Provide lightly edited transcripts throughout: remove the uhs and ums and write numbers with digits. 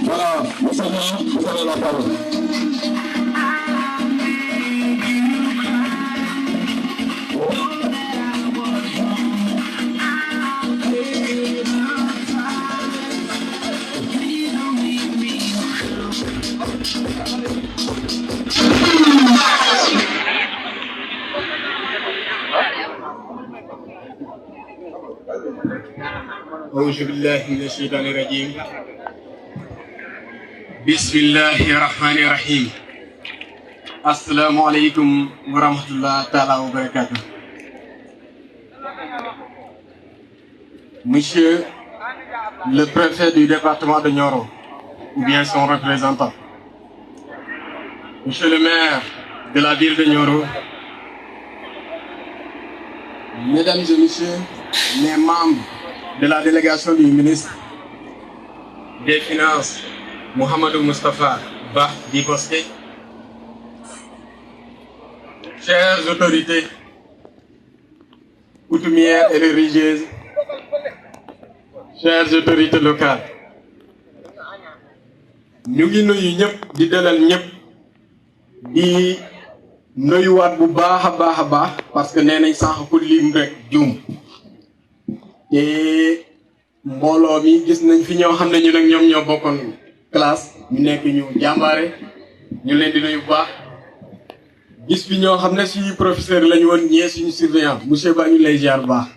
Voilà, vous avez la parole. أعوذ بالله من الشيطان الرجيم بسم الله الرحمن الرحيم السلام عليكم ورحمة الله تعالى وبركاته. Monsieur le préfet du département de Nioro ou bien son représentant, Monsieur le maire de la ville de Nioro, Mesdames et Messieurs les membres de la délégation du ministre des Finances, Mohamedou Moustapha Bah Dibosquet, chères autorités coutumières et religieuses, chères autorités locales, ñu ngi nuyu ñëpp di dalal ñëpp di nuyuwaat bu baax a baax parce que nee nañ sànq ku lim rek juum. te mbooloo mi gis nañ fi ñoo xam ne ñu nag ñoom ñoo bokkoon classe ñu nekk ñu jàmbaare ñu leen di nuyu bu baax gis fi ñoo xam ne suñu professeur lañu woon ñee suñu surveillant monsieur Ba ñu lay ziar bu baax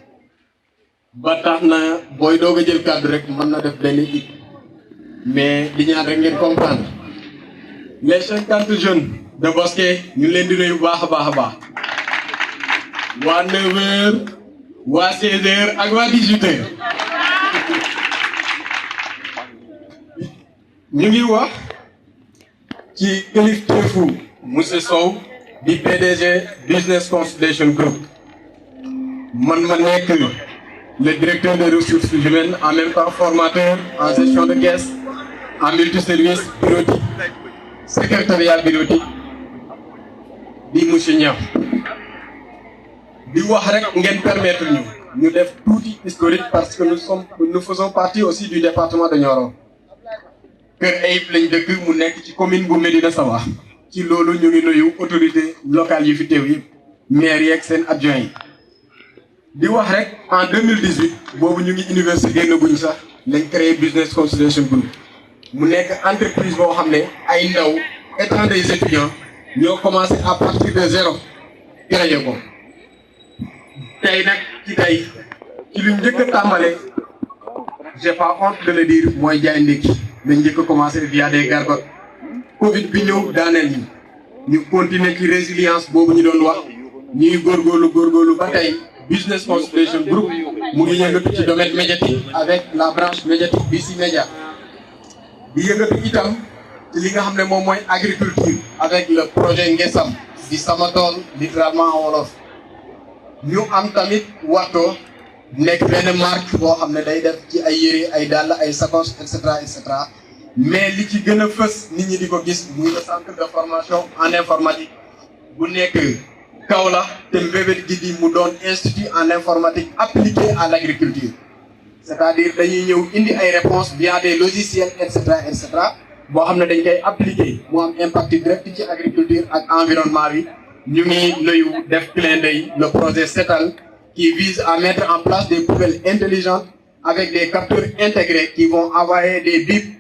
ba tax na booy doog a jël kàddu rek mën na def benn it mais di ñaan rek ngeen comprendre les 50 jeunes de Bosquet ñu leen di nuyu bu baax a baax waa 9h waa 16h ak waa 18h ñu ngi wax ci kilifteefu monsieur Sow di PDG Business Consultation Group man ma nekk le directeur des ressources humaines en même temps formateur en gestion de caisse en multiservice bureautique secrétariat bureautique di monsieur Niam di wax rek ngeen permettre ñu def tuuti historique parce que nous faisons partie aussi du département de Nioro. Kër Ayib lañ dëkk mu nekk ci commune bu Médina Sabakh ci loolu ñu ngi nuyu autorités locales yi fi teew yëpp maire yeeg seen adjoint yi. di wax rek en 2018 boobu ñu ngi université génn guñ sax lañ créé Business Consultation Group mu nekk entreprise boo xam ne ay ndaw étant des étudiants ñoo commencé à partir de zéro créé ko. tey nag ci lu njëkk a tàmbale j'ai pas honte de le dire mooy jaay ndékki lañ njëkk a commencé via des gargotes Covid bi ñëw daaneel ñu continuer ci résilience boobu ñu doon wax ñuy góorgóorlu ba tey Business Consultation Group mu ngi yëngatu ci domaine médiatique avec la branche médiatique BC Média di yëngatu itam ci li nga xam ne moom mooy agriculture avec le projet Ngesam di sama tool littéralement en wolof. ñu am tamit Wato nekk benn marque boo xam ne day def ci ay yére ay dàll ay sacoche et cetera mais li ci gën a fës nit ñi di ko gis muy le centre de formation en informatique bu nekk Kaolack te mbébét gi di mu doon institut en informatique appliqué à l'agriculture c'est-à-dire dañuy ñëw indi ay réponses via des logiciels et cetera boo xam ne dañ koy appliqué mu am impact direct ci agriculture ak environnement bi. ñu ngi nuyu def clin d'œil le projet Setal qui vise à mettre en place des poubelles intelligentes avec des capteurs intégrés qui vont envoyer des bips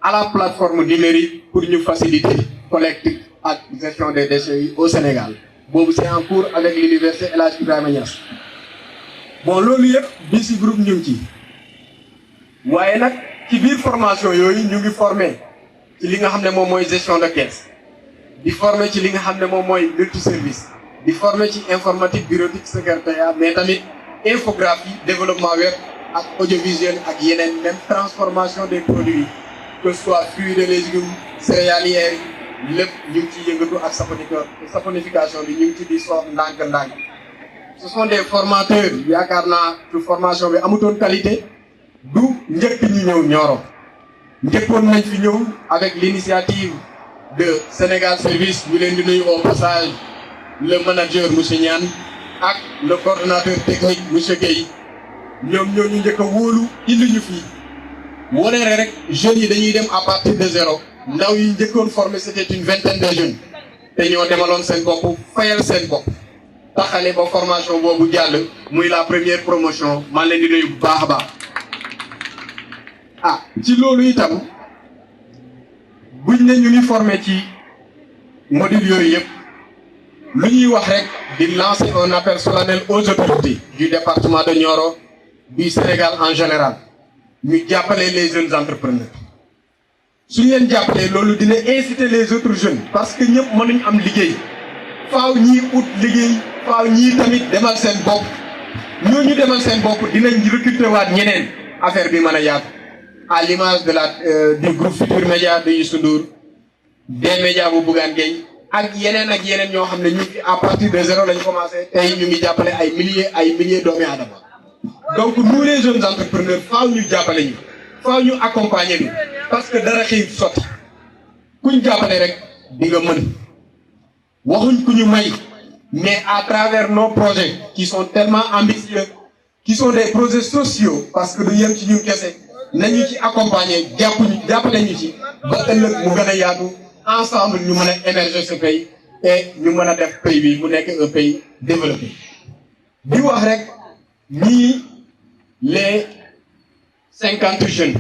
à la plateforme numérique pour ñu faciliter collecte ak gestion des déchets au Sénégal. boobu c'est en cours avec l'université El Hadj Ibrahima Niass. bon loolu yëpp BC Group ñu ngi ci waaye nag ci biir formation yooyu ñu ngi formé ci li nga xam ne moom mooy gestion de caisse. di former ci li nga xam ne moom mooy multiservice di former ci informatique bureautique secrétariat mais tamit infographie développement web ak audiovisuel ak yeneen même transformation des produits que ce soit fruits et légumes céréalières yi lépp ñu ngi ciy yëngatu ak saponification bi ñu ngi ci di soog ndànk-ndànk. ce sont des formateurs yaakaar naa ci formation bi amutoon qualité du njëkk ñu ñëw Nioro njëkkoon nañ fi ñëw avec l'initiative de Sénégal Service ñu leen di nuyu au passage le manager monsieur Niane ak le coordonnateur technique monsieur Guèye ñoom ñoo ñu njëkk a wóolu indi ñu fii wane rek jeunes yi dañuy dem à partir de zéro ndaw yi njëkkoon formé c'était une vingtaine de jeunes te ñoo demaloon seen bopp fayal seen bopp taxale ba formation boobu jàll muy la première promotion maa leen di nuyu bu baax a baax ah ci loolu itam buñ ne ñu ngi formé ci module yooyu yëpp lu ñuy wax rek di lancer un appel solennel aux autorités du département de Nioro du Sénégal en général ñu jàppale les jeunes entrepreneurs su ñu leen jàppalee loolu dina inciter les autres jeunes parce que ñëpp mënuñ am liggéey faaw ñii ut liggéey faaw ñii tamit demal seen bopp ñooñu demal seen bopp dinañ recruter waat ñeneen affaire bi mën a yaatu à l'image de du groupe Futurs Médias de Youssou Ndour des médias bu Bougane Gueye ak yeneen ñoo xam ne ñu à partir de zéro lañ commencé tey ñu ngi jàppale ay milliers doomi aadama donc nous les jeunes entrepreneurs faaw ñu jàppale ñu faaw ñu accompagner ñu parce que dara xëy sotti kuñ jàppale rek di nga mën waxuñ ku ñu may mais à travers nos projets qui sont tellement ambitieux qui sont des projets sociaux parce que du yem ci ñu kese nañu ci accompagner jàppale ñu ci ba ëllëg mu gën a yaatu ensemble ñu mën a émerger ce pays et ñu mën a def pays bi mu nekk un pays développé di wax rek ñii les 50 jeunes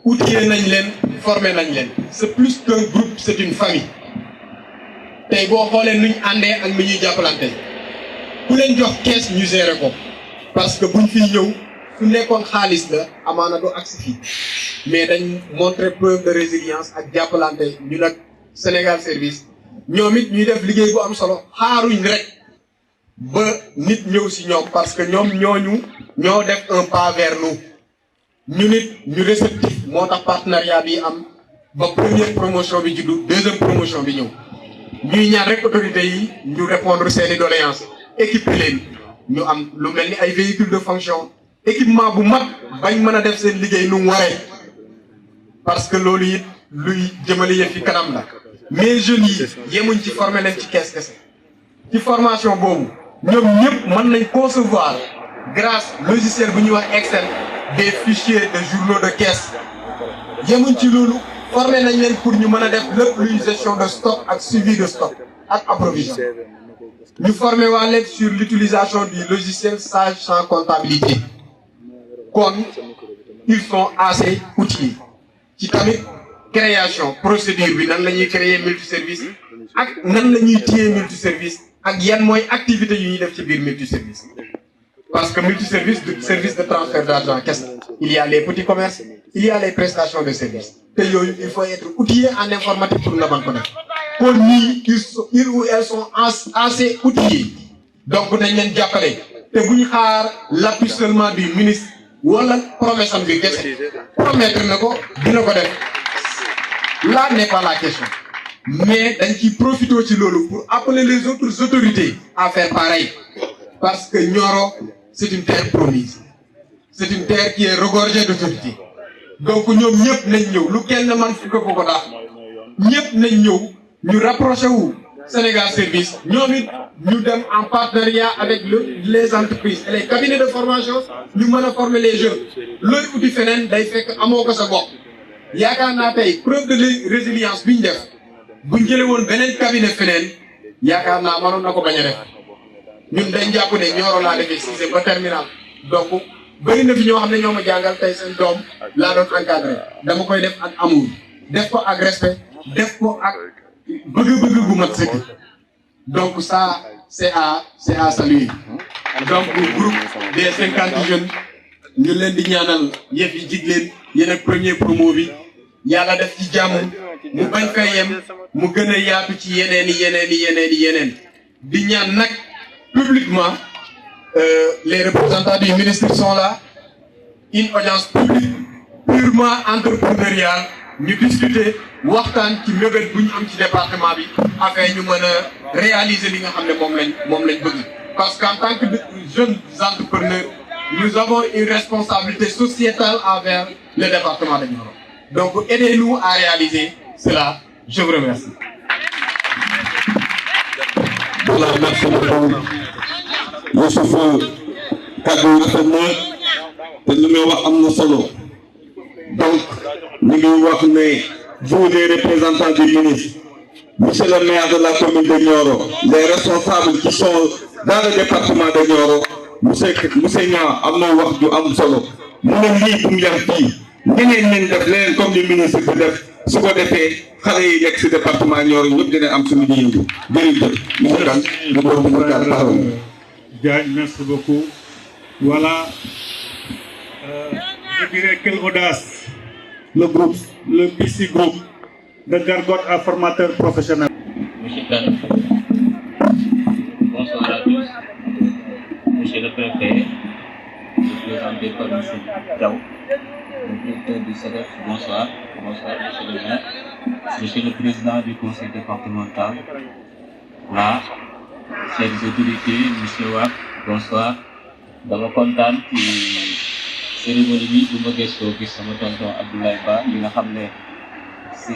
outillés nañ leen formé nañ leen c'est plus qu'un groupe c'est une famille tey boo xoolee nuñ àndee ak nu ñuy jàppalante ku leen jox kees ñu gérer ko parce que buñ fiy ñëw su nekkoon xaalis la amaana du agsi fii mais dañ montrer preuve de résilience ak jàppalante ñu nag Sénégal service ñoom it ñuy def liggéey bu am solo xaaruñ rek ba nit ñëw si ñoom parce que ñoom ñoo def un pas vers nous ñu nit ñu réceptif moo tax partenariat bi am ba première promotion bi juddu deuxième promotion bi ñëw ñuy ñaan rek autorités yi ñu répondre seeni doléances équiper leen ñu am lu mel ni ay véhicules de fonction équipement bu mag bañ mën a def seen liggéey nu mu waree parce que loolu it luy jëmale yëf fi kanam la mais jeunes yi yemuñ ci former leen ci kees kese ci formation boobu ñoom ñëpp mën nañ concevoir grâce logiciel bu ñuy wax Excel des fichiers de journaux de caisse yemuñ ci loolu former nañ leen pour ñu mën a def lépp luy gestion de stock ak suivi de stock ak approvision ñu former waa leen sur l'utilisation du logiciel Sage sans comptabilité kon ils sont assez outillés ci tamit création procédure bi nan la ñuy créer multiservice ak nan la ñuy téye multiservice ak yan mooy activité yu ñuy def ci biir multiservice parce que multiservice du service de transfert d'argent qu'est-ce il y a les petits commerces il y a les prestations de services te yooyu il faut être outillé en informatique pour nga mën ko def kon ñii ils ou elles sont assez outillés donc nañ leen jàppale te bu ñu xaar l'appui seulement du ministre wala promesse am bi kese promettre na ko dina ko def là n'est pas la question mais dañ ciy profité ci loolu pour appeler les autres autorités à faire pareil parce que Nioro c'est une terre promise c'est une terre qui est regorgée d'autorités donc ñoom ñëpp nañ ñëw lu kenn man fi ko daax ñëpp nañ ñëw ñu rapproché wu Sénégal service ñoom it ñu dem en partenariat avec les entreprises et les cabinets de formation ñu mën a former les jeunes looy uti feneen day fekk amoo ko sa bopp yaakaar naa tey preuve de résilience bi ñu def buñ jëlee woon beneen cabinet feneen yaakaar naa mënoon na ko bañ a def ñun dañ jàpp ne Nioro laa defee sixième ba terminal donc bëri na fi ñoo xam ne ñoo ma jàngal tey seen doom laa doon encadré dama koy def ak amour def ko ak respect def ko ak bëgg-bëgg bu mat sëkk donc ça c'est à saluer donc groupe des 50 jeunes ñu leen di ñaanal yëf yi jig leen yéen ak premier promo bi yàlla def ci jàmm mu bañ fay yem mu gën a yaatu ci yeneen di ñaan nag publiquement les représentants du ministre sont là une audience publique purement entrepreneuriale ñu discuter waxtaan ci mébét bu ñu am ci département bi afin ñu mën a réaliser li nga xam ne moom lañ bëgg parce qu'en tant que jeunes entrepreneurs nous avons une responsabilité sociétale envers le département de Nioro donc aidez-nous à réaliser cela je vous remercie. Voilà, merci beaucoup Youssouf kàddu yi rafet na te li may wax am na solo donc ñu ngi wax ne vous les représentants du ministre, monsieur le maire de la commune de Nioro, les responsables qui sont dans le département de Nioro, monsieur Niang am na wax ju am solo mu ne lii bu mu yem fii ñeneen ñeen def leneen comme le ministre bi def su ko defee xale yi nekk si département Nioro ñëpp dina am suñu yëngu jërëjëf monsieur Kane ñu ko mën a Diagne, merci beaucoup. Voilà, je dirais quelle audace le groupe, le BC Group de Gargote à formateur professionnel. Monsieur Kane, bonsoir à tous. Monsieur le préfet, représenté par M. Diaw, le directeur du CEDEF, bonsoir. Bonsoir, monsieur le maire. Monsieur le président du conseil départemental, là, chers autorités, monsieur Wap, bonsoir. Dama kontaan ci cérémonie bi bu ma gëstoo gis sama tonton Abdoulaye Ba li nga xam ne si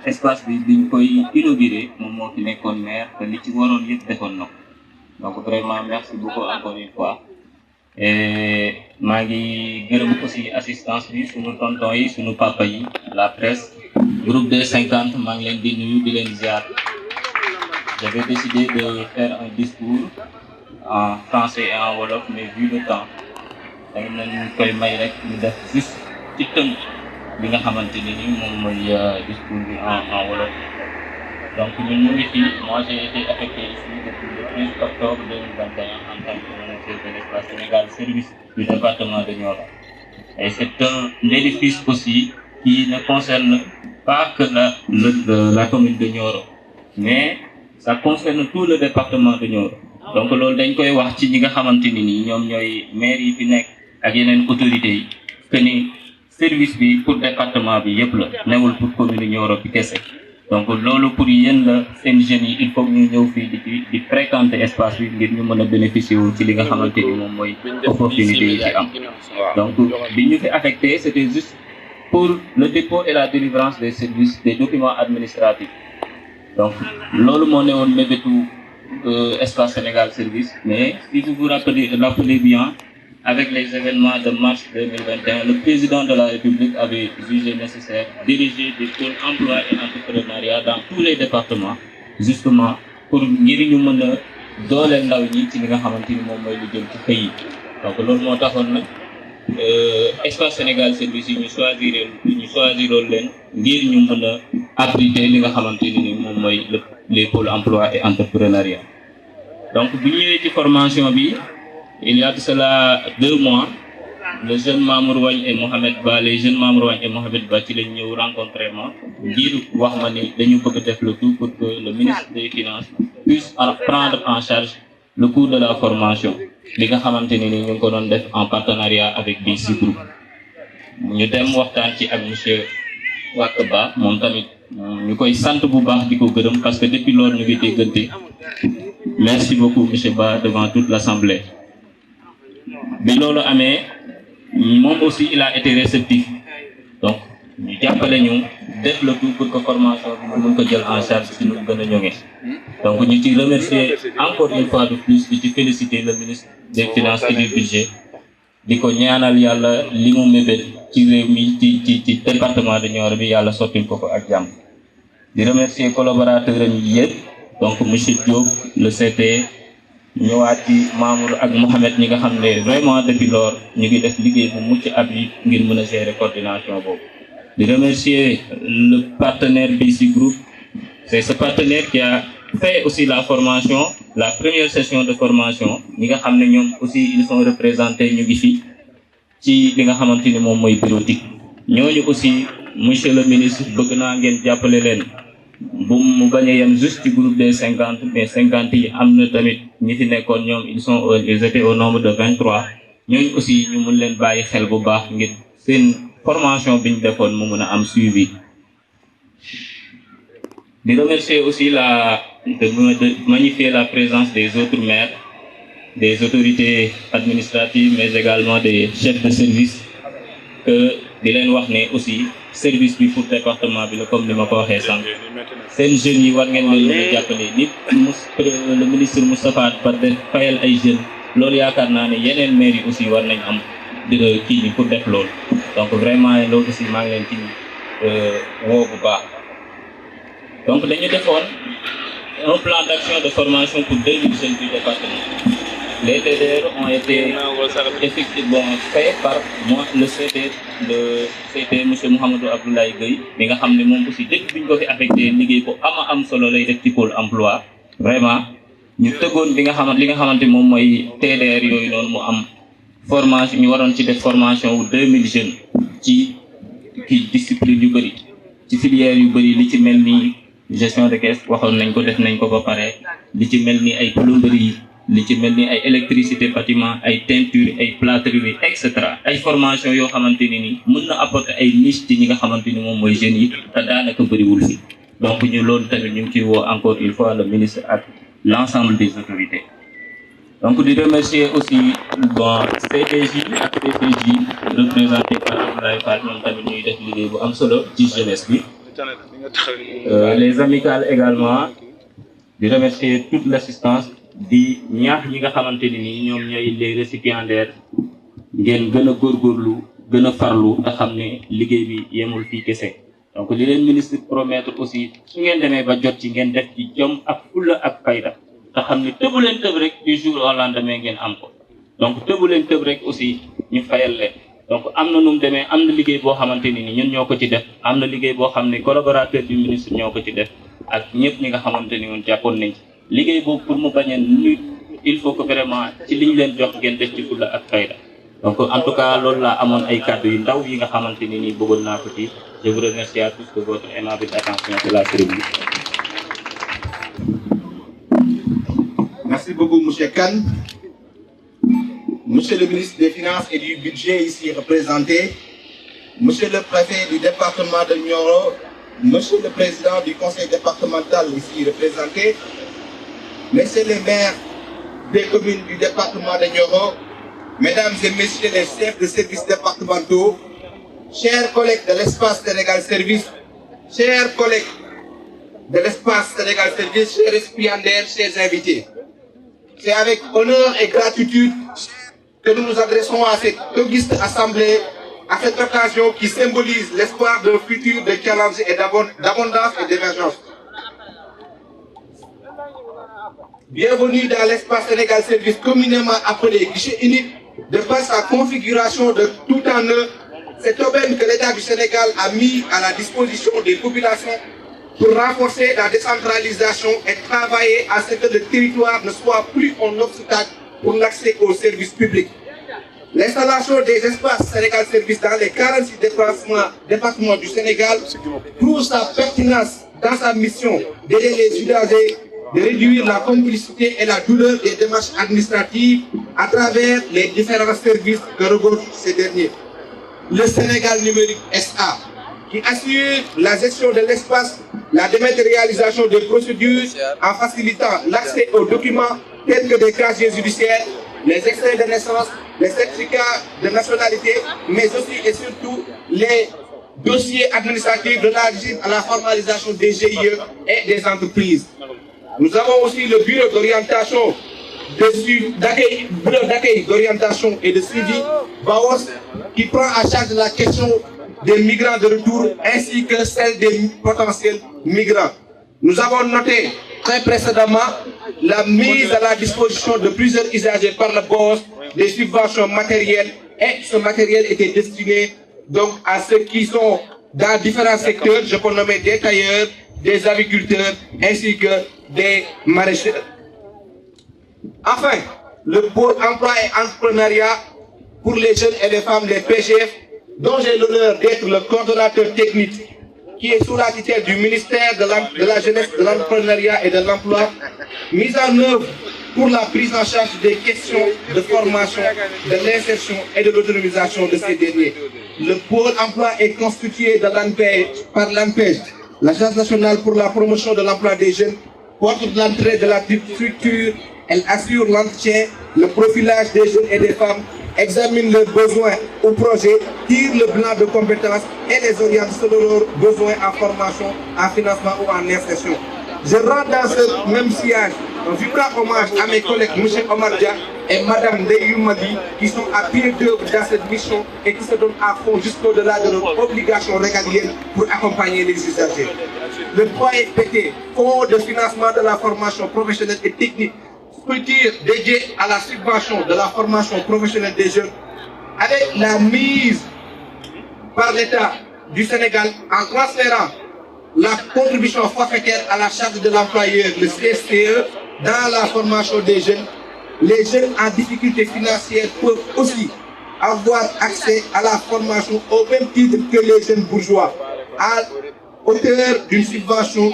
espace bi biñ koy inauguré moom moo fi nekkoon maire te li ci waroon yëpp defoon na ko donc vraiment merci beaucoup encore une fois et maa ngi gërëm aussi assistance bi sunu tonton yi sunu papa yi la presse groupe des 50 maa ngi leen di nuyu di leen ziar. J'avais décidé de faire un discours en français et en wolof mais vu le temps dañ nañ koy may rek ñu def juste ci tënk bi nga xamante ne ni moom mooy discours bi en wolof. Donc ñun ñu ngi fii, moi j'ai été affecté ici depuis le 13 octobre 2021 en tant que manager de l'espace Sénégal service du département de Nioro. Et c'est un édifice aussi qui ne concerne pas que la commune de Nioro, mais ça concerne tout le département de Nioro. Donc loolu dañ koy wax ci ñi nga xamante ni nii ñoom ñooy maire yi fi nekk ak yeneen autorités yi que ni service bi pour département bi yëpp la newul pour commune Nioro bi kese. Donc loolu pour yéen la seen jeunes yi il faut ñu ñëw fii di fréquenter espace bi ngir ñu mën a bénéficier wu ci li nga xamante ni moom mooy opportunité yi ci am. Donc bi ñu fi affecté c'était juste pour le dépôt et la délivrance des services des documents administratifs. Donc loolu moo newoon mébétu Espace Sénégal Service, mais si vous vous rappelez bien, avec les événements de mars 2021, le président de la République avait jugé nécessaire de diriger des pôles emploi et entrepreneuriat dans tous les départements, justement pour ngir ñu mën a dooleel ndaw ñi ci li nga xamante ni moom mooy lu jëm ci xëy yi. Donc loolu moo taxoon nag Espace Sénégal Service yi ñu choisiroon leen ngir ñu mën a abriter li nga xamante ni moom mooy les pôles emploi et entrepreneuriat. Donc bu ñëwee ci formation bi il y a de cela 2 mois, le jeune Mamour Wagne et Mohamed Ba, les jeunes Mamour Wagne et Mohamed Ba ci lañ ñëw rencontrer ma ngir wax ma ni dañu bëgg def le tout pour que le ministre des Finances puisse prendre en charge le coût de la formation li nga xamante ni ñu ngi ko doon def en partenariat avec BC Group. Ñu dem waxtaan ci ak monsieur Wak Ba moom tamit ñu koy sant bu baax di ko gërëm parce que depuis loolu ñu ngi déggante. Merci beaucoup monsieur Ba devant toute l'assemblée. bi loolu amee moom aussi il a été réceptif donc ñu jàppale ñu def le tout pour que formation bi ñu mën ko jël en charge si ñu gën a ñoŋe. Donc ñu ci remercier encore une fois de plus di ci féliciter le ministre des Finances et du Budget di ko ñaanal yàlla li mu mébét ci réew mi ci département de Nioro bi yàlla sottil ko ak jàmm. Di remercier collaborateurs am yi yëpp donc monsieur Diop le CP ñëwaat ci Mamour ak Mohamed ñi nga xam ne vraiment depuis lors ñu ngi def liggéey bu mucc ayib ngir mën a gérer coordination boobu. Di remercier le partenaire BC Group, c'est ce partenaire qui a fait aussi la formation, la première session de formation ñi nga xam ne ñoom aussi ils sont représentés ñu ngi fi ci li nga xamante ni moom mooy bureautique. Ñooñu aussi monsieur le ministre bëgg naa ngeen jàppale leen bu mu bañ a yem juste ci groupe des 50 mais 50 yi am na tamit ñi fi nekkoon ñoom ils étaient au nombre de 23 ñooñu aussi ñu mun leen bàyyi xel bu baax ngir seen formation bi ñu defoon mu mun a am suivi. Di remercier aussi de magnifier la présence des autres maires, des autorités administratives mais également des chefs de service que di leen wax ne aussi service bi pour département bi la comme ni ma ko waxee sànq seen jeunes yi war ngeen leen mën a jàppale nit le ministre Moustapha Ba def fayal ay jeunes loolu yaakaar naa ne yeneen maires yi aussi war nañ am kii bi pour def loolu donc vraiment loolu aussi maa ngi leen ci woo bu baax donc dañu defoon un plan d'action de formation pour 2000 jeunes du département. Les TDR ont été effectivement faits par moi, le CT M. Mouhamadou Abdoulaye Gueye, mais nga xam ne moom aussi depuis bi ñu ko fi affecté liggéey ko am solo lay def ci pôle emploi vraiment ñu tëggoon li nga xamante moom mooy TDR yooyu noonu mu am formation ñu waroon ci def formation wu 2000 jeunes ci discipline yu bëri ci filière yu bëri li ci mel ni gestion de caisse waxoon nañ ko def nañ ko ba pare li ci mel ni ay plomberie li ci mel ni ay électricité bâtiment ay teinture ay plâtrerie et cetera ay formation yoo xamante ni mën na apporter ay niche ci ñi nga xamante ni moom mooy jeunes yi te daanaka bëriwul fi donc ñu loolu tamit ñu ngi ciy woo encore une fois le ministre ak l'ensemble des autorités. Donc di remercier aussi CDJ ak CCJ représenté par Abdoulaye Fall ñoom tamit ñuy def liggéey bu am solo ci jeunesse bi. Les amicales également di remercier toute l'assistance di ñaax ñi nga xamante ni ñoom ñooy les récipiendaires ngeen gën a góorgóorlu gën a farlu te xam ne liggéey bi yemul fii kese donc li leen ministre promettre aussi su ngeen demee ba jot ci ngeen def ci jom ak fulla ak fayda te xam ne tëbu leen tëb rek du jour au lendemain ngeen am ko donc tëbu leen tëb rek aussi ñu fayal leen donc am na nu mu demee am na liggéey boo xamante ni ñun ñoo ko ci def am na liggéey boo xam ne collaborateur du ministre ñoo ko ci def ak ñëpp ñi nga xamante ni woon jàppoon nañ ci liggéey boobu pour mu bañ a nit il faut que vraiment ci li ñu leen jox ngeen def ci fulla ak fayda donc en tout cas loolu laa amoon ay kàddu yu ndaw yi nga xamante ni nii bëggoon naa ko ci je vous remercie à tous de votre aimable attention de la cérémonie. Merci beaucoup monsieur Kane. Monsieur le ministre des Finances et du Budget ici représenté, monsieur le préfet du département de Nioro, monsieur le président du conseil départemental ici représenté, messieurs les maires des communes du département de Nioro, mesdames et messieurs les chefs de services départementaux, chers collègues de l'espace Sénégal Service, chers collègues de l'espace Sénégal Service, chers récipiendaires, chers invités. C'est avec honneur et gratitude que nous nous adressons à cette auguste assemblée, à cette occasion qui symbolise l'espoir d'un futur de challenge et d'abondance et d'émergence. Bienvenue dans l'espace Sénégal Service, communément appelé guichet unique, de par sa configuration de tout en un, cette aubaine que l'État du Sénégal a mis à la disposition des populations pour renforcer la décentralisation et travailler à ce que le territoire ne soit plus un obstacle pour l'accès aux services publics. L'installation des espaces Sénégal Service dans les 46 départements du Sénégal prouve sa pertinence dans sa mission d'aider les usagers, de réduire la complexité et la douleur des démarches administratives à travers les différents services que regroupent ces derniers. Le Sénégal numérique SA, qui assure la gestion de l'espace, la dématérialisation des procédures en facilitant l'accès aux documents tels que des casiers judiciaires, les extraits de naissance, les certificats de nationalité, mais aussi et surtout les dossiers administratifs relatifs à la formalisation des GIE et des entreprises. Nous avons aussi le bureau d'orientation, d'accueil d'orientation et de suivi, BAOS, qui prend en charge la question des migrants de retour ainsi que celle des potentiels migrants. Nous avons noté très précédemment la mise à la disposition de plusieurs usagers par le BOS des subventions matérielles et ce matériel était destiné donc à ceux qui sont dans différents secteurs, je peux nommer des tailleurs, des agriculteurs ainsi que des maraîchers. Enfin, le pôle emploi et entrepreneuriat pour les jeunes et les femmes, les PGF, dont j'ai l'honneur d'être le coordonnateur technique, qui est sous la tutelle du ministère de la Jeunesse, de l'Entrepreneuriat et de l'Emploi, mise en œuvre pour la prise en charge des questions de formation, de l'insertion et de l'autonomisation de ces derniers. Le pôle emploi est constitué de par l'ANPEJ, l'Agence nationale pour la promotion de l'emploi des jeunes, porte l'entrée de la structure, elle assure l'entretien, le profilage des jeunes et des femmes, examine leurs besoins ou projets, tire le bilan de compétences et les oriente selon leurs besoins en formation, en financement ou en insertion. Je rends dans ce même sillage un vibrant hommage à mes collègues M. Omar Dia, et Madame Ndeye Madi qui sont à pied d'œuvre dans cette mission et qui se donnent à fond jusqu'au-delà de leurs obligations régaliennes pour accompagner les usagers. Le 3FPT, Fonds de financement de la formation professionnelle et technique, structure dédiée à la subvention de la formation professionnelle des jeunes, avec la mise par l'État du Sénégal en transférant la contribution forfaitaire à la charge de l'employeur, le CSTE, dans la formation des jeunes. Les jeunes en difficulté financière peuvent aussi avoir accès à la formation au même titre que les jeunes bourgeois, à hauteur d'une subvention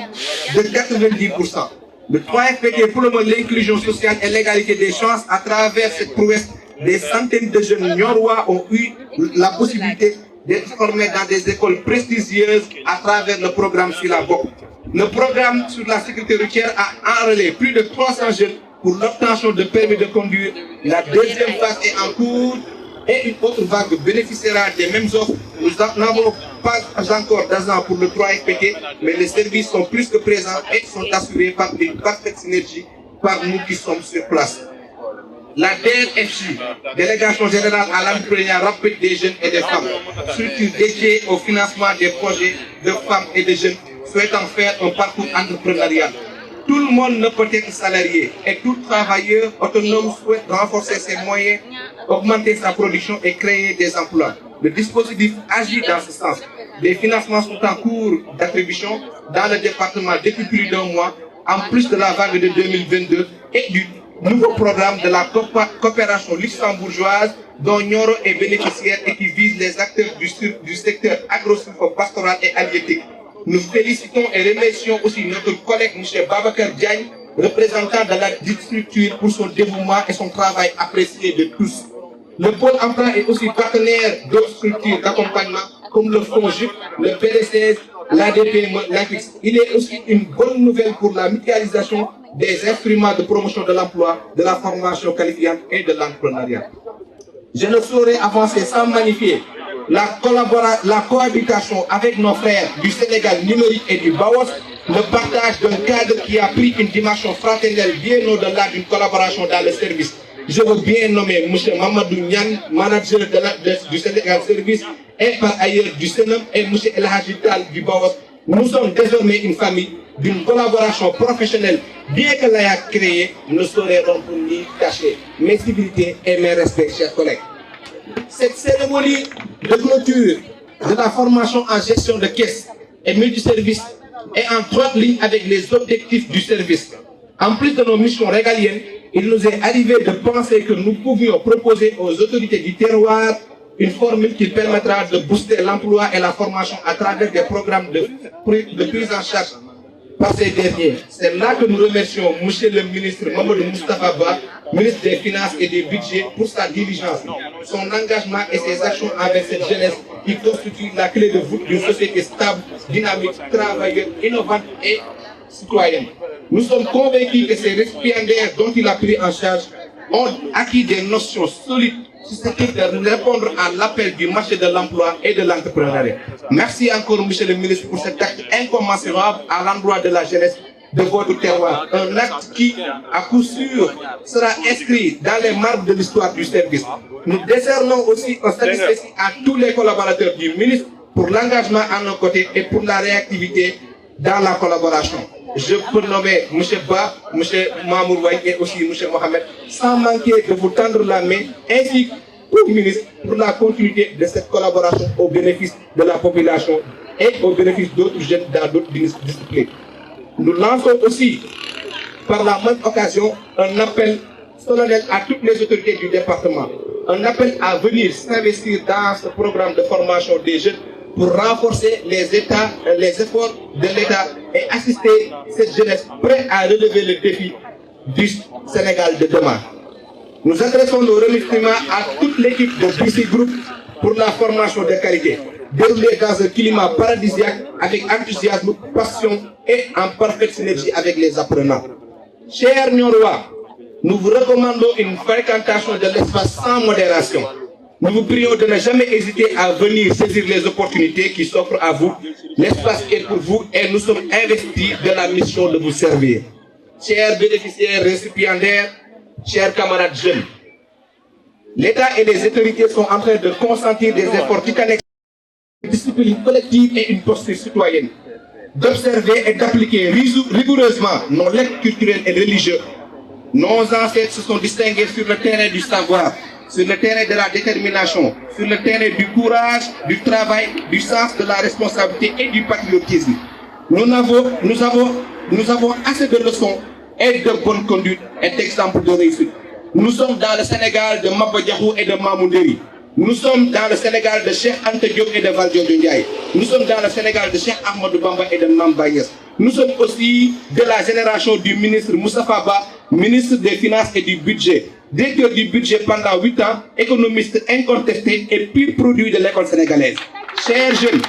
de 90%. Le 3FPT promeut l'inclusion sociale et l'égalité des chances à travers cette prouesse. Des centaines de jeunes niorois ont eu la possibilité d'être formés dans des écoles prestigieuses à travers le programme Silabo. Le programme sur la sécurité routière a enrôlé plus de 300 jeunes pour l'obtention de permis de conduire. La deuxième phase est en cours et une autre vague bénéficiera des mêmes offres. Nous n'avons pas encore d'argent pour le 3FPT, mais les services sont plus que présents et sont assurés par une parfaite synergie par nous qui sommes sur place. La DRFJ, Délégation Générale à l'Entrepreneuriat Rapide des Jeunes et des Femmes, structure dédiée au financement des projets de femmes et de jeunes souhaitant faire un parcours entrepreneurial. Tout le monde ne peut être salarié et tout travailleur autonome souhaite renforcer ses moyens, augmenter sa production et créer des emplois. Le dispositif agit dans ce sens. Les financements sont en cours d'attribution dans le département depuis plus d'un mois, en plus de la vague de 2022 et du nouveau programme de la coopération luxembourgeoise dont Nioro est bénéficiaire et qui vise les acteurs du secteur agro-pastoral et halieutique. Nous félicitons et remercions aussi notre collègue M. Babacar Diagne, représentant de la structure pour son dévouement et son travail apprécié de tous. Le Pôle emploi est aussi partenaire d'autres structures d'accompagnement comme le FONGIP, le PDC, l'ADP, l'AFIX. Il est aussi une bonne nouvelle pour la mutualisation des instruments de promotion de l'emploi, de la formation qualifiante et de l'entrepreneuriat. Je ne saurais avancer sans magnifier la cohabitation avec nos frères du Sénégal numérique et du Baos, le partage d'un cadre qui a pris une dimension fraternelle bien au-delà d'une collaboration dans le service. Je veux bien nommer M. Mamadou Nian, manager du Sénégal Service et par ailleurs du Sénum, et M. El Hadjital du Baos. Nous sommes désormais une famille d'une collaboration professionnelle, bien que l'ayant créée, ne saurait rompre ni tâcher. Mes civilités et mes respects, chers collègues. Cette cérémonie de clôture de la formation en gestion de caisse et multiservice est en droite ligne avec les objectifs du service. En plus de nos missions régaliennes, il nous est arrivé de penser que nous pouvions proposer aux autorités du terroir une formule qui permettra de booster l'emploi et la formation à travers des programmes de prise en charge par ces derniers. C'est là que nous remercions M. le ministre Mamadou Moustapha Ba, ministre des Finances et des Budgets, pour sa diligence, son engagement et ses actions envers cette jeunesse qui constitue la clé de voûte d'une société stable, dynamique, travailleuse, innovante et citoyenne. Nous sommes convaincus que ces récipiendaires dont il a pris en charge ont acquis des notions solides susceptibles de répondre à l'appel du marché de l'emploi et de l'entrepreneuriat. Merci encore, M. le ministre, pour cet acte incommensurable à l'endroit de la jeunesse de votre terroir. Un acte qui, à coup sûr, sera inscrit dans les marbres de l'histoire du service. Nous décernons aussi un satisfait à tous les collaborateurs du ministre pour l'engagement à nos côtés et pour la réactivité dans la collaboration. Je peux nommer M. Ba, M. Mamour Waï et aussi M. Mohamed, sans manquer de vous tendre la main, ainsi qu'au ministre, pour la continuité de cette collaboration au bénéfice de la population et au bénéfice d'autres jeunes dans d'autres disciplines. Nous lançons aussi, par la même occasion, un appel solennel à toutes les autorités du département. Un appel à venir s'investir dans ce programme de formation des jeunes pour renforcer les efforts de l'État et assister cette jeunesse prête à relever le défi du Sénégal de demain. Nous adressons nos remerciements à toute l'équipe de BC Group pour la formation de qualité, déroulée dans un climat paradisiaque avec enthousiasme, passion et en parfaite synergie avec les apprenants. Chers Niorois, nous vous recommandons une fréquentation de l'espace sans modération. Nous vous prions de ne jamais hésiter à venir saisir les opportunités qui s'offrent à vous. L'espace est pour vous et nous sommes investis de la mission de vous servir. Chers bénéficiaires récipiendaires, chers camarades jeunes, L'État et les autorités sont en train de consentir des efforts titanesques, une discipline collective et une posture citoyenne, d'observer et d'appliquer rigoureusement nos legs culturels et religieux. Nos ancêtres se sont distingués sur le terrain du savoir, sur le terrain de la détermination, sur le terrain du courage, du travail, du sens de la responsabilité et du patriotisme. Nous avons assez de leçons et de bonne conduite et d'exemples de réussite. Nous sommes dans le Sénégal de Maba Diakhou et de Mamoundéri. Nous sommes dans le Sénégal de Cheikh Anta Diop et de Valdiodio Ndiaye. Nous sommes dans le Sénégal de Cheikh Ahmadou Bamba et de Mame Baye Niasse. Nous sommes aussi de la génération du ministre Moustapha Ba, ministre des Finances et du Budget, directeur du budget pendant 8 ans, économiste incontesté et pur produit de l'école sénégalaise. Chers jeunes,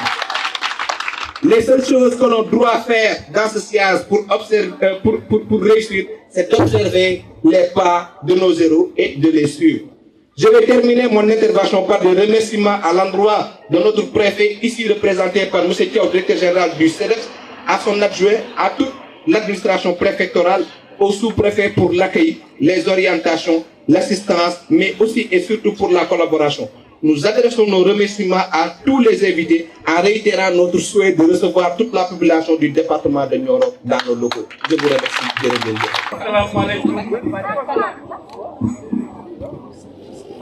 les seules choses que l'on doit faire dans ce siège pour réussir, c'est d'observer les pas de nos héros et de les suivre. Je vais terminer mon intervention par des remerciements à l'endroit de notre préfet, ici représenté par M. Thiaw, directeur général du CEDEPS, à son adjoint, à toute l'administration préfectorale, au sous-préfet pour l'accueil, les orientations, l'assistance, mais aussi et surtout pour la collaboration. Nous adressons nos remerciements à tous les invités en réitérant notre souhait de recevoir toute la population du département de Nioro dans nos locaux. Je vous remercie.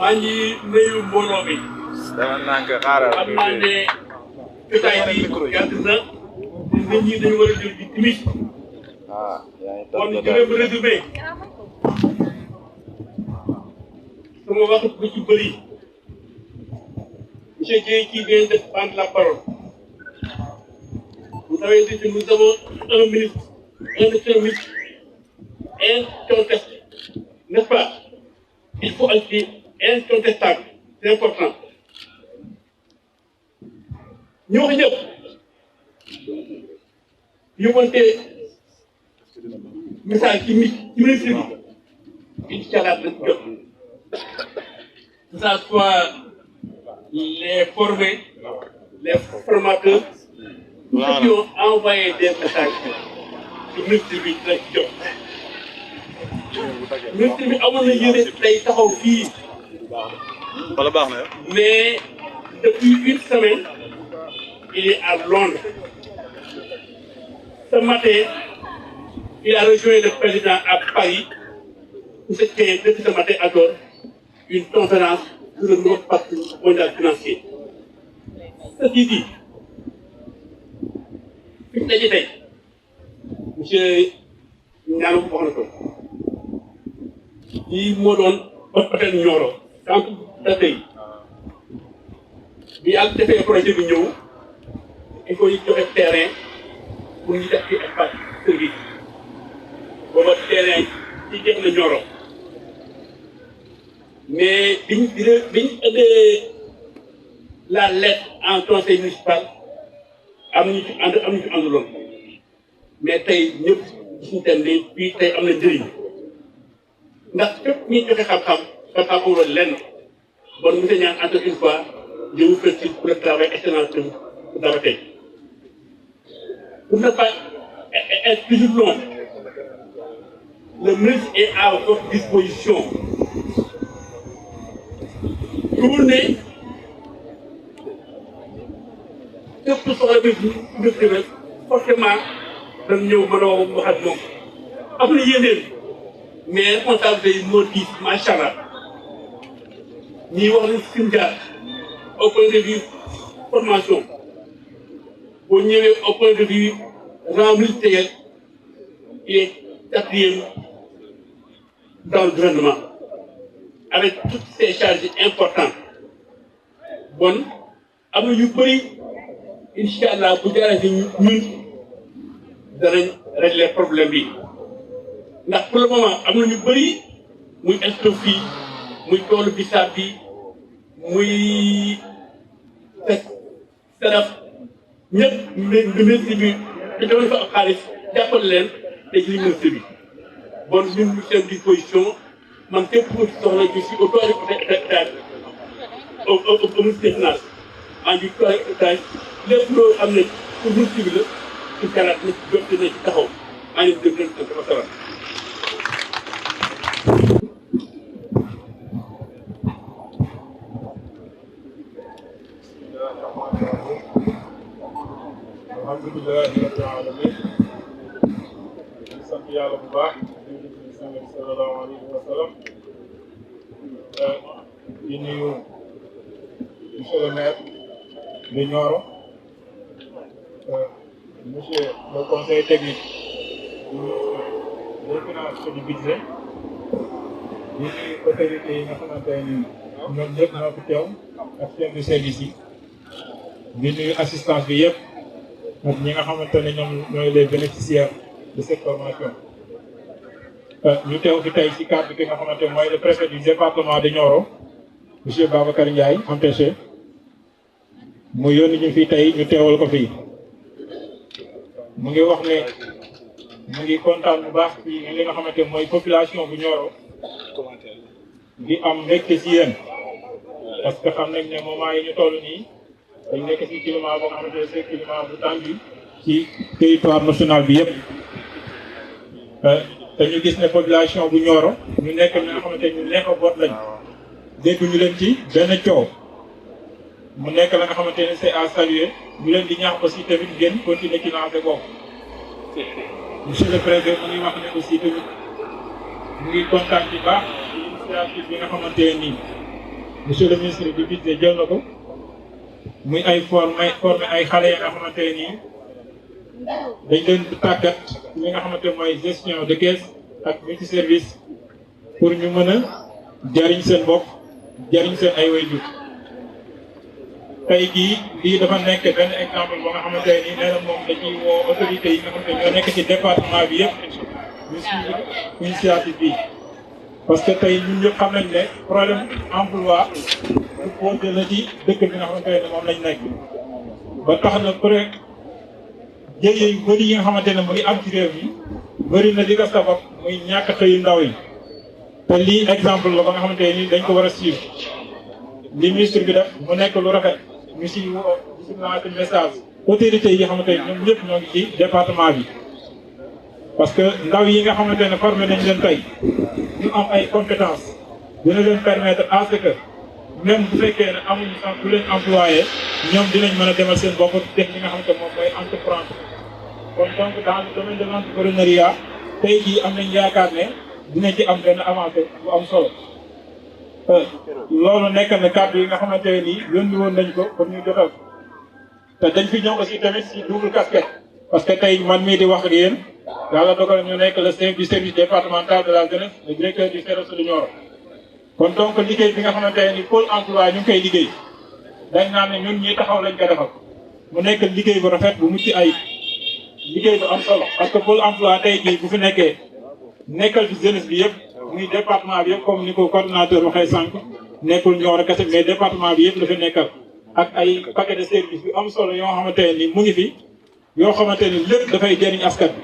maa ngi nuyu mbooloo mi. xam naa ne jotaay bi yàgg na nit ñi dañu war a jël di timis. kon je vais me résumer. sama wax bu ci bëri. Monsieur Dieng qui vient de prendre la parole. Vous savez que nous avons un ministre, un économiste, incontestable, n'est-ce pas? Il faut aller incontestable, c'est important. Nous avons monté message qui ministre Inch'Allah, que ça soit les formés, les formateurs, tous ceux qui ont envoyé des messages sur ministre bi la jot. Ministre bi amoon na yéene tey taxaw fii. Mais depuis une semaine, il est à Londres. Ce matin, il a rejoint le président à Paris pour se tenir depuis ce matin à une conférence sur le nouveau pacte mondial financier. Ceci dit, fi mu daje tey monsieur Niang wax na ko lii moo doon hôtel Nioro tant que tey bi yàlla defee projet bi ñëw il faut ñu joxe terrain pour ñu def ci espace service booba terrain ci jeex na Nioro mais biñ indee la lettre en conseil municipal am ñu ci ànduloon mais tey ñëpp gis ñu tam ne fii tey am na njëriñ ndax fépp ñuy joxe xam-xam amul lenn bon monsieur Niang encore une fois je vous félicite pour le travail excellent que vous avez fait. Pour ne pas être toujours long, le ministre est à votre disposition. Tournez, képp soxla bi ñu demee forcément dañ ñëw mën a wax ak moom am na yeneen mais responsabilité yi moo diis macha allah ñuy wax ni suñu jaar au point de vue formation boo ñëwee au point de vue rang ministériel il est quatrième dans le gouvernement avec toutes ces charges importantes bon am na yu bëri incha allah bu jaaree si ñun danañ régler problème bi ndax pour le moment am na ñu bëri muy Escoffier fii muy toolu bisaab bi muy saraf ñëpp ministre bi te defoon fa ak xaalis jàppale leen te ci ministre bi bon ñun ñu seen disposition man képp ku soxla ju si autorité au ministre des finances maa ngi koy état lépp loolu am na pour ministre bi la ci kalaat na ci jot na ci taxaw maa ngi déglu dafa sawar alhamdulillahi rabbil alamin sant yàlla bu baax di sallallahu alayhi wa sallam di nuyu monsieur le maire de Nioro monsieur le conseil technique des finances et du budget di nuyu autorités yi nga xamante ni ñoom ñëpp ñoo fi teew ak chef de service yi di nuyu assistance bi yëpp ak ñi nga xamante ne ñoom ñooy les bénéficiaires de cette formation. ñu teew fi tey ci cadre bi nga xamante mooy le préfet du département de Nioro monsieur Babacar Ndiaye empêché mu yónni ñu fii tey ñu teewal ko fii mu ngi wax ne mu ngi kontaan bu baax ci li nga xamante mooy population bu Nioro di am mbégte ci yéen parce que xam nañ ne moment yi ñu toll nii dañ nekk ci climat boo xamante ne c'est climat bu tendu ci territoire national bi yëpp te ñu gis ne population bu Nioro ñu nekk ñi nga xamante ñu neex a boot lañ dégg ñu leen ci benn coow mu nekk la nga xamante ne c'est à saluer ñu leen di ñaax aussi tamit ngeen continuer ci lancé boobu monsieur le préfet mu ngi wax ne aussi tamit mu ngi kontaan ci baax ci initiative bi nga xamante ne nii monsieur le ministre du budget jël na ko muy ay formé ay xale yi nga xamante ne nii dañ leen di tàggat li nga xamante mooy gestion de caisse ak multi service pour ñu mën a jariñ seen bopp jariñ seen ay waajur tey jii lii dafa nekk benn exemple ba nga xamante ne nii nee na moom dañuy woo autorités yi nga xamante ñoo nekk ci département bi yëpp ñu suivre initiative bi parce que tey ñun ñëpp xam nañ ne problème emploi du posé la ci dëkk bi nga xamante ne moom lañ nekk ba tax na peut-être jéye yu bëri yi nga xamante ne mu ngi am ci réew mi bëri na li ko sabab muy ñàkk xëyu ndaw yi te lii exemple la ba nga xamante ne nii dañ ko war a suivre li ministre bi def mu nekk lu rafet ñu si woo si lancé message autorités yi nga xamante ne ñoom ñëpp ñoo ngi ci département bi parce que ndaw yi nga xamante ne formé nañ leen tey ñu am ay compétences dina leen permettre à ce que même bu fekkee ne amuñu sax du leen employé ñoom dinañ mën a demal seen bopp def li nga xamante moom mooy entreprendre kon donc dans le domaine de l'entrepreneuriat tey jii am nañ yaakaar ne dinañ ci am benn avancée bu am solo loolu nekk na kàddu yi nga xamante ne nii yónni woon nañ ko pour ñu jotal te dañ fi ñëw aussi tamit si double casquette parce que tey man mii di wax ak yéen yàlla dogal ñu nekk le chef du service départemental de la jeunesse le directeur du CEROS de Nioro kon donc liggéey bi nga xamante ne ni pôle emploi ñu ngi koy liggéey dañ naan ne ñun ñi taxaw lañ ko defal mu nekk liggéey bu rafet bu mucc ay liggéey bu am solo parce que pôle emploi tey jii bu fi nekkee nekkal fi jeunesse bi yëpp muy département bi yëpp comme ni ko coordonnateur waxee sànq nekkul Nioro kese mais département bi yëpp la fi nekkal ak ay paquet de service yu am solo yoo xamante ne ni mu ngi fi yoo xamante ni lépp dafay jëriñ askan bi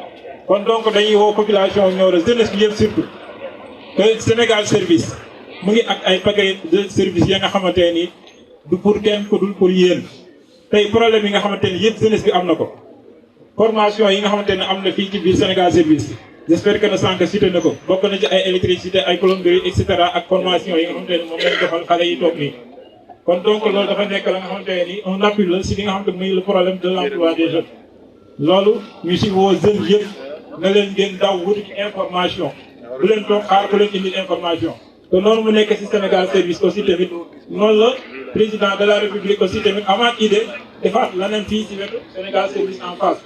kon donc dañuy woo population Nioro jeunesse bi yëpp surtout que Sénégal service mu ngi ak ay paquet de service ya nga xamante ne ni du pour kenn ko dul pour yéen tey problème yi nga xamante ni yëpp jeunesse bi am na ko formation yi nga xamante ne am na fii ci biir Sénégal service j'espère que ne sànq cité na ko bokk na ci ay électricité ay plomberie et cetera ak formation yi nga xamante ne moom lañ defal xale yi toog nii kon donc loolu dafa nekk la nga xamante ne ni un appui la si li nga xamante muy le problème de l'emploi des jeunes loolu ñu si woo jeunes yëpp na leen ngeen daw wuti ci information bu leen toog xaar bu leen indil information te noonu mu nekk si Sénégal service aussi tamit noonu la président de la République aussi tamit amaat idée defaat leneen fii si wetu Sénégal service en face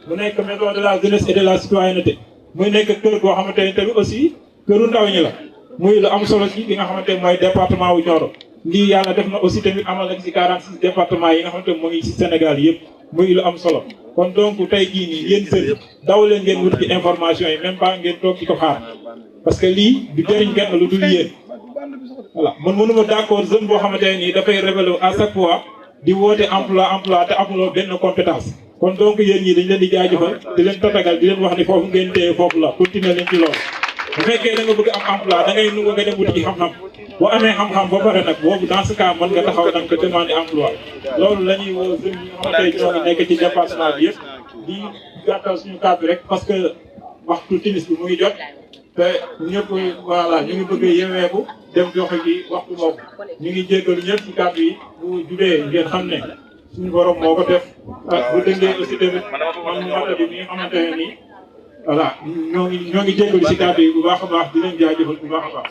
mu nekk maison de la jeunesse et de la citoyenneté muy nekk kër goo xamante ne tamit aussi këru ndaw ñi la muy lu am solo ci li nga xamante ne mooy département wu Nioro lii yàlla def na aussi tamit amal nañ si 46 départements yi nga xamante ne moo ngi si Sénégal yëpp muy lu am solo kon donc tey jii nii yéen seen daw leen ngeen wut ci information yi même pas ngeen toog ci ko xaar parce que lii du jëriñ kenn lu dul yéen voilà man mënuma d'accord jeune boo xamante ne nii dafay révéler à chaque fois di woote emploi te amuloo benn compétence kon donc yéen ñii dañ leen di jaajëfal di leen tatagal di leen wax ni foofu ngeen téye foofu la continuer leen ci loolu bu fekkee da nga bëgg am emploi da ngay nungu nga dem wuti ci xam-xam boo amee xam-xam ba pare nag boobu dans ce cas mën nga taxaw nag te demander emploi loolu la ñuy woo jeunes yi nga xamante ne ñoo ngi nekk ci département bi yëpp di gàttal suñu kàddu rek parce que waxtu timis bi mu ngi jot te ñëpp voilà ñu ngi bëgg yeweeku dem joxe ji waxtu boobu ñu ngi jéggalu ñëpp ci kàddu yi bu jubee ngeen xam ne suñu borom moo ko def bu dëngee aussi tamit man mata bi mi nga xamante ne nii voilà ñoo ngi jégalu si kàddu yi bu baax a baax di leen jaajëfal bu baax a baax